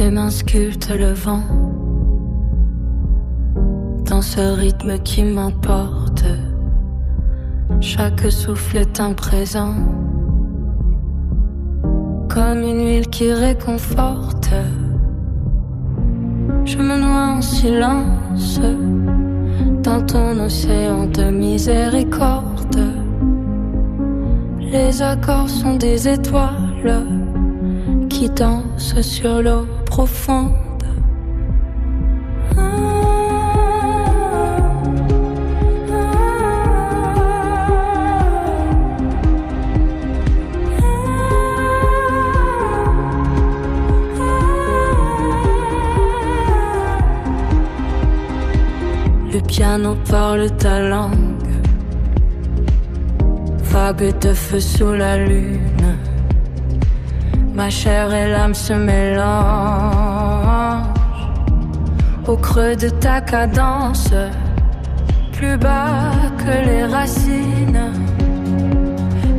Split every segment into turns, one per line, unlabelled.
Tes mains sculptent le vent dans ce rythme qui m'emporte. Chaque souffle est un présent, comme une huile qui réconforte. Je me noie en silence dans ton océan de miséricorde. Les accords sont des étoiles qui dansent sur l'eau profonde. Le piano parle ta langue, vague de feu sous la lune. Ma chair et l'âme se mélangent au creux de ta cadence, plus bas que les racines,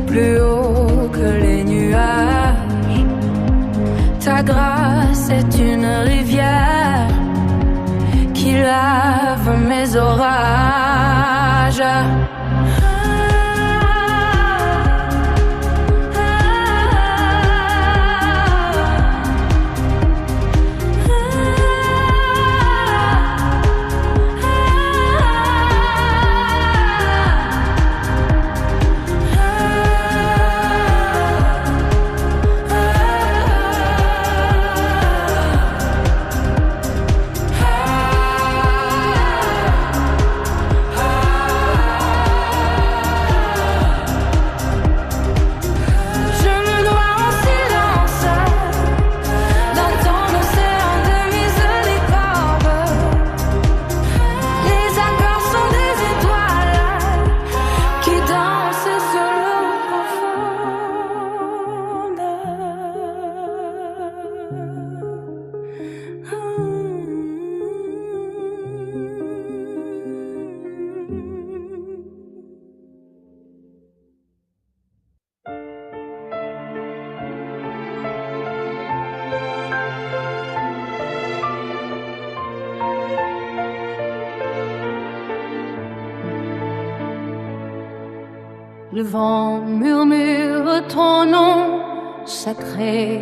plus haut que les nuages. Ta grâce est une rivière qui lave mes orages.
Le vent murmure ton nom sacré.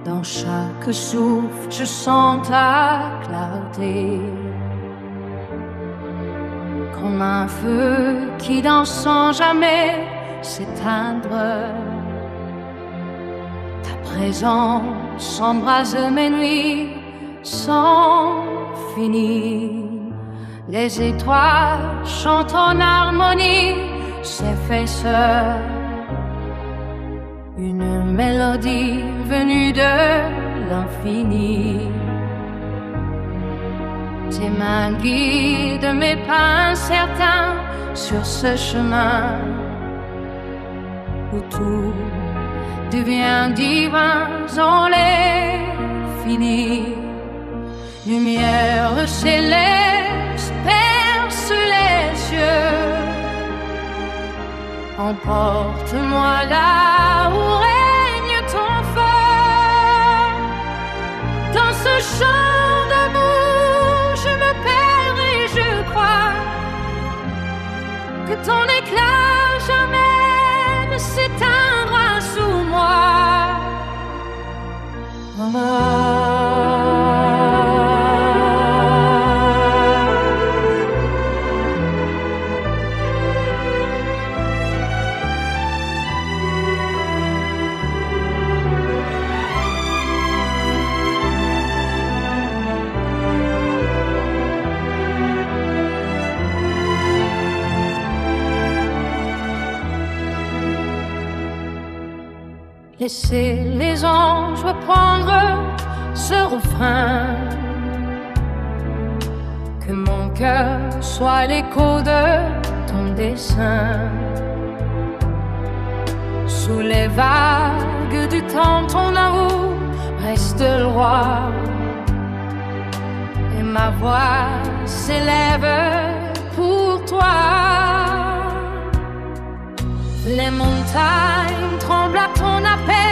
Dans chaque souffle, je sens ta clarté. Comme un feu qui danse sans jamais s'éteindre. Ta présence embrase mes nuits sans finir. Les étoiles chantent en harmonie, s'efface une mélodie venue de l'infini. Tes mains guident mes pas incertains sur ce chemin où tout devient divin dans l'infini. Lumière céleste perce les cieux. Emporte-moi là où règne ton feu. Dans ce chant d'amour, je me perds et je crois que ton éclat jamais ne s'éteindra sous moi. Laissez les anges reprendre ce refrain. Que mon cœur soit l'écho de ton dessein. Sous les vagues du temps, ton amour reste le roi. Et ma voix s'élève pour toi. Les montagnes tremblent à ton appel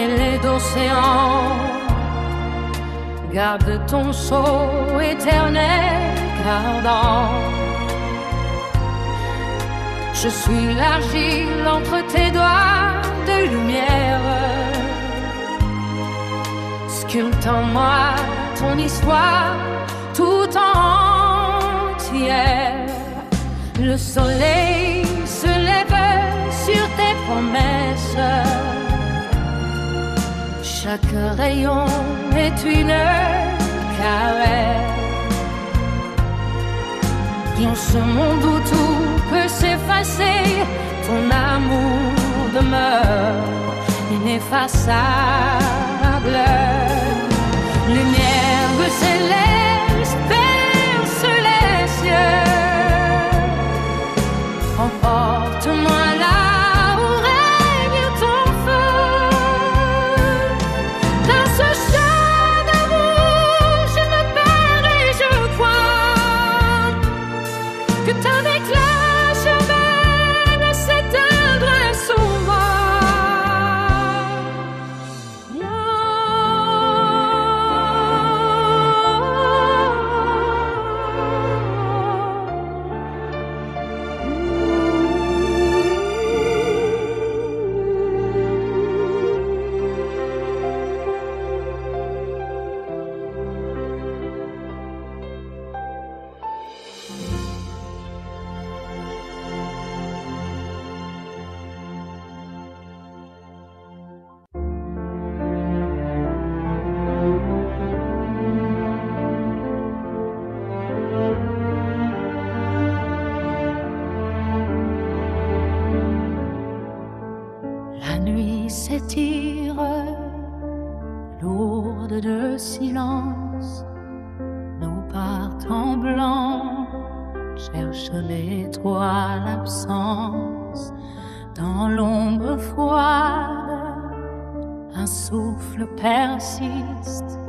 mêlée d'océans. Garde ton sceau éternel ardent. Je suis l'argile entre tes doigts de lumière. Sculpte en moi ton histoire tout entière. Le soleil se lève sur tes promesses. Chaque rayon est une caresse. Dans ce monde où tout peut s'effacer, ton amour demeure ineffaçable. Lumière céleste perce les cieux. Emporte-moi là où règne ton feu. Dans ce champ d'amour, je me perds et je crois que ton éclat chemin s'éteindra souvent. La nuit s'étire, lourde de silence. Nos partants blancs cherchent l'étoile absence. Dans l'ombre froide, un souffle persiste,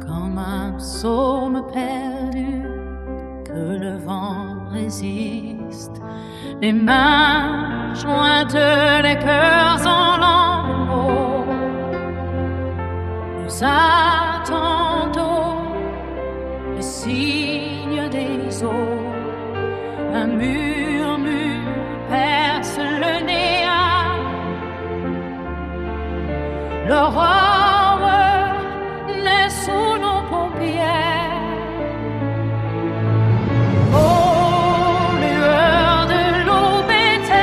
comme un psaume perdu que le vent résiste. Les mains jointes, les cœurs en lambeaux, nous attendons le signe des eaux. Un murmure perce le néant. L'aurore naît sous nos paupières. Oh, lueur de l'aube éternelle,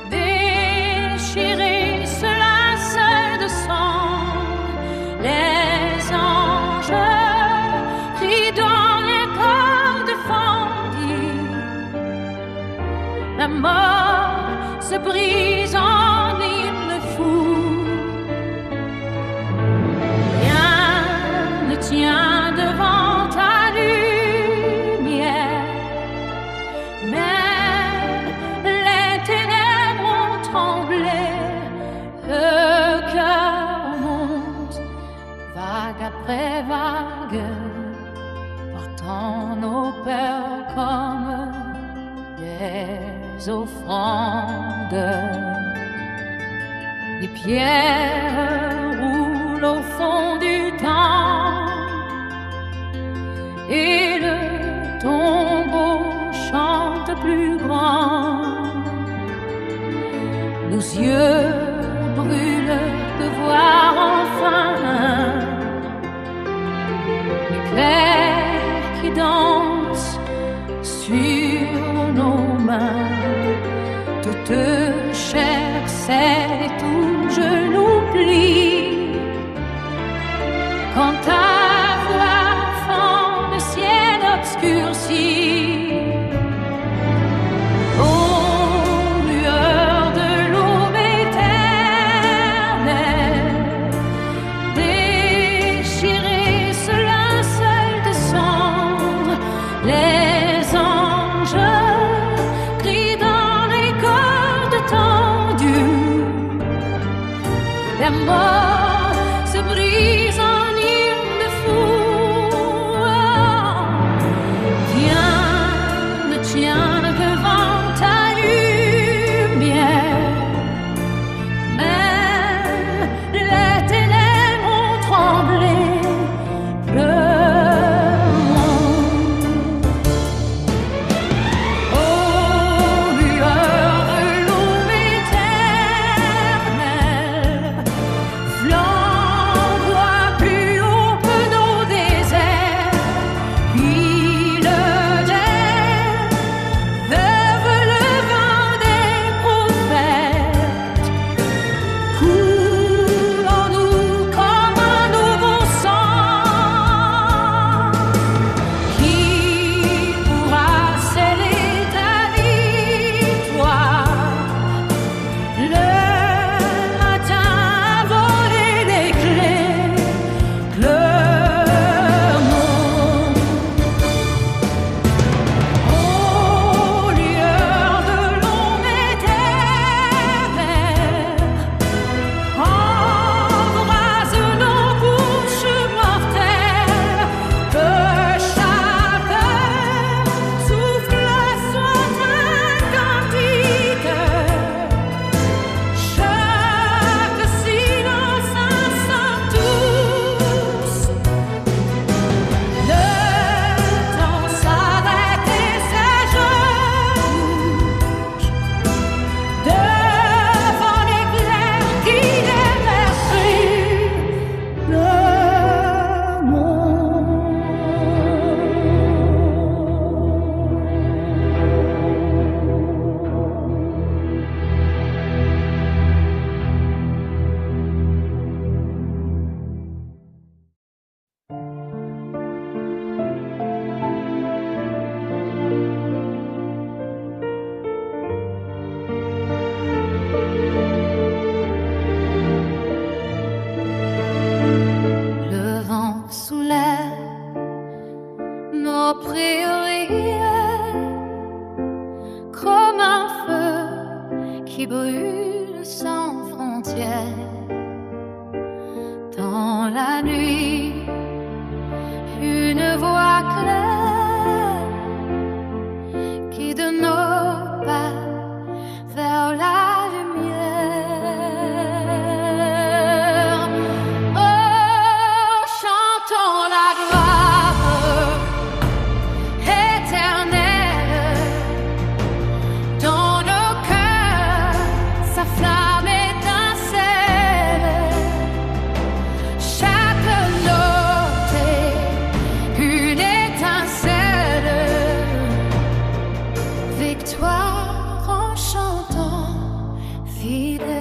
déchirez ce linceul de sang. Les anges crient dans les cordes fendues. La mort se brise en hymne fou. Rien ne tient devant ta lumière, mais les ténèbres ont tremblé. Le cœur monte, vague après vague, portant nos peurs comme des offrandes. Les pierres roulent au fond du temps et le tombeau chante plus grand. Nos yeux brûlent de voir enfin l'éclair qui danse sur nos mains. Toute chair cède et tout genou plie quand ta voix fend le ciel obscurci. Oh, lueur de l'aube éternelle, déchirez ce linceul de cendre. Les anges crient dans les cordes tendues. La mort se brise en hymne fou. Rien ne tient devant ta lumière,
qui brûle sans frontières. Dans la nuit, une voix claire qui de nos pas vers la lumière. Oh, chantons la gloire éternelle. Dans nos cœurs, sa flamme étincelle. Chaque note est une étincelle. Victoire en chantant fidèle.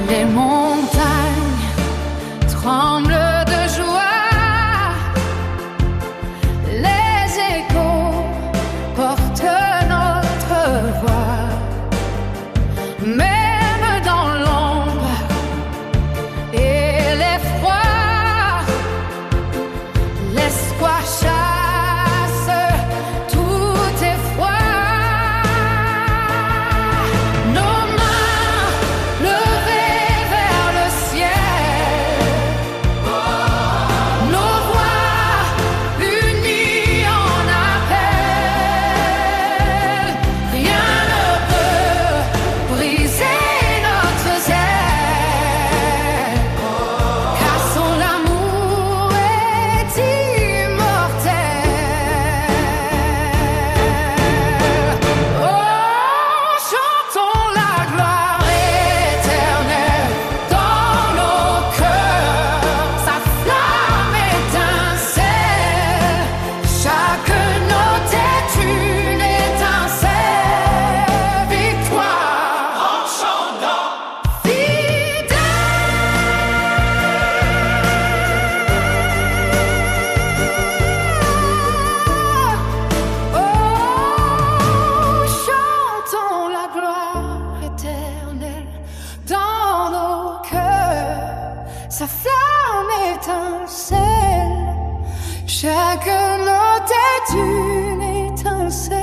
Les montagnes tremblent de joie. Les échos portent notre voix. Même dans l'ombre et l'effroi, l'espoir chasse tout effroi. Nos mains levées vers le ciel, nos voix unies en appel. Rien ne peut briser notre zèle, car son amour est immortel. Oh, chantons la gloire éternelle. Dans nos cœurs, sa flamme étincelle. Chaque note est une étincelle. Victoire en chantant fidèle. Oh, chantons la gloire éternelle. Dans nos cœurs, sa flamme étincelle. Chaque note est une étincelle.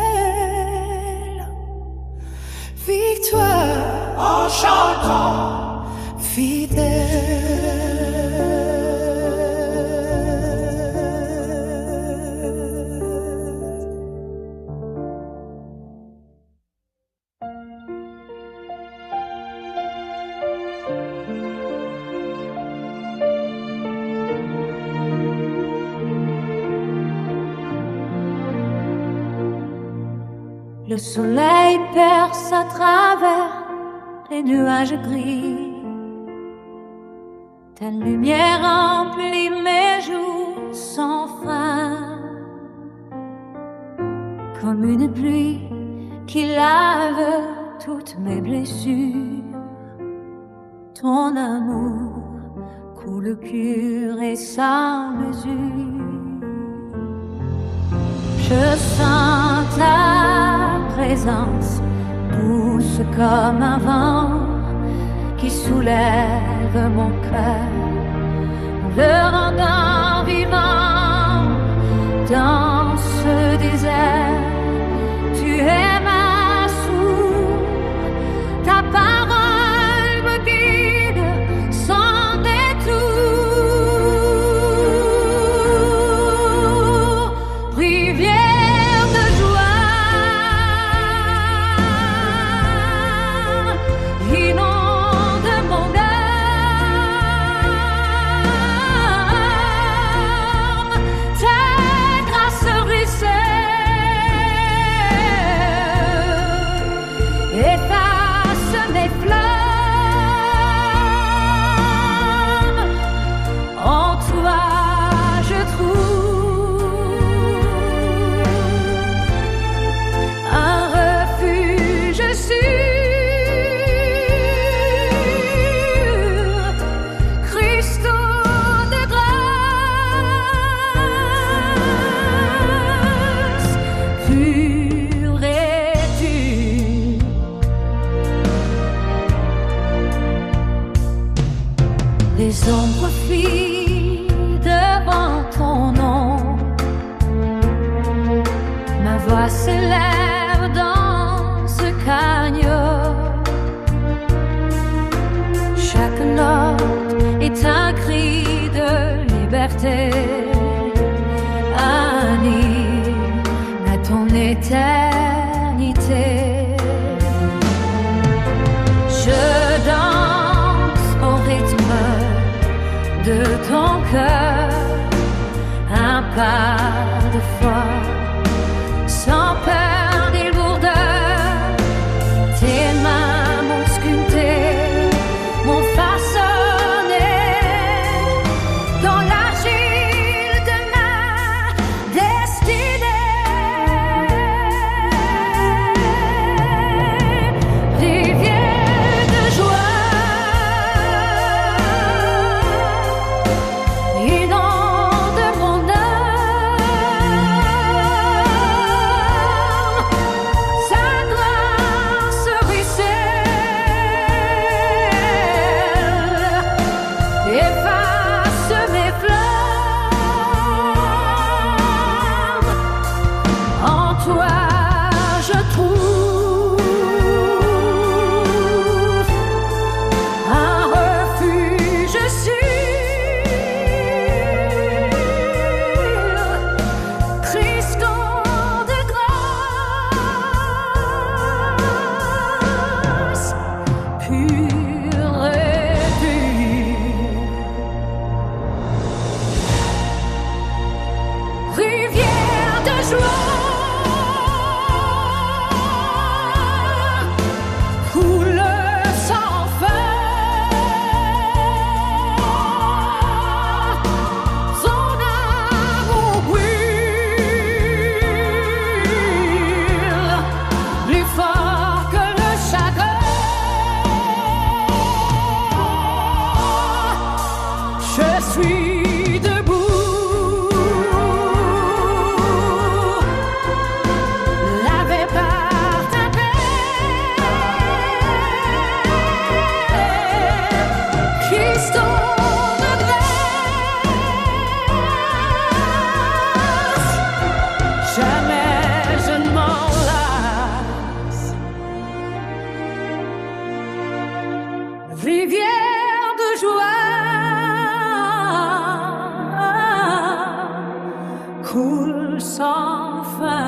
Victoire en chantant fidèle.
Le soleil perce à travers les nuages gris. Ta lumière remplit mes jours sans fin, comme une pluie qui lave toutes mes blessures. Ton amour coule pur et sans mesure. Je sens ta présence, douce comme un vent qui soulève mon cœur, le rendant vivant dans ce désert. Tu es ma source, ta parole me guide sans détour. Rivière de joie, inonde mon âme. Ta grâce ruisselle s'élève dans ce canyon. Chaque note est un cri de liberté. Anime à ton éternité. Je danse au rythme de ton cœur, un pas de foi, sans peur des lourdeurs. Tes mains m'ont sculpté, m'ont façonné dans l'argile de ma destinée. Rivière de joie, inonde mon âme. Sa grâce ruisselle efface mes flammes. En toi je trouve un refuge sûr. Christon de grâce, pur et pur. Rivière de joie, coule sans fin. Son amour brûle plus fort que le chagrin. Je suis debout, lavé par ta paix. Christon de grâce, jamais je ne m'en lasse. Rivière de joie, coule sans fin.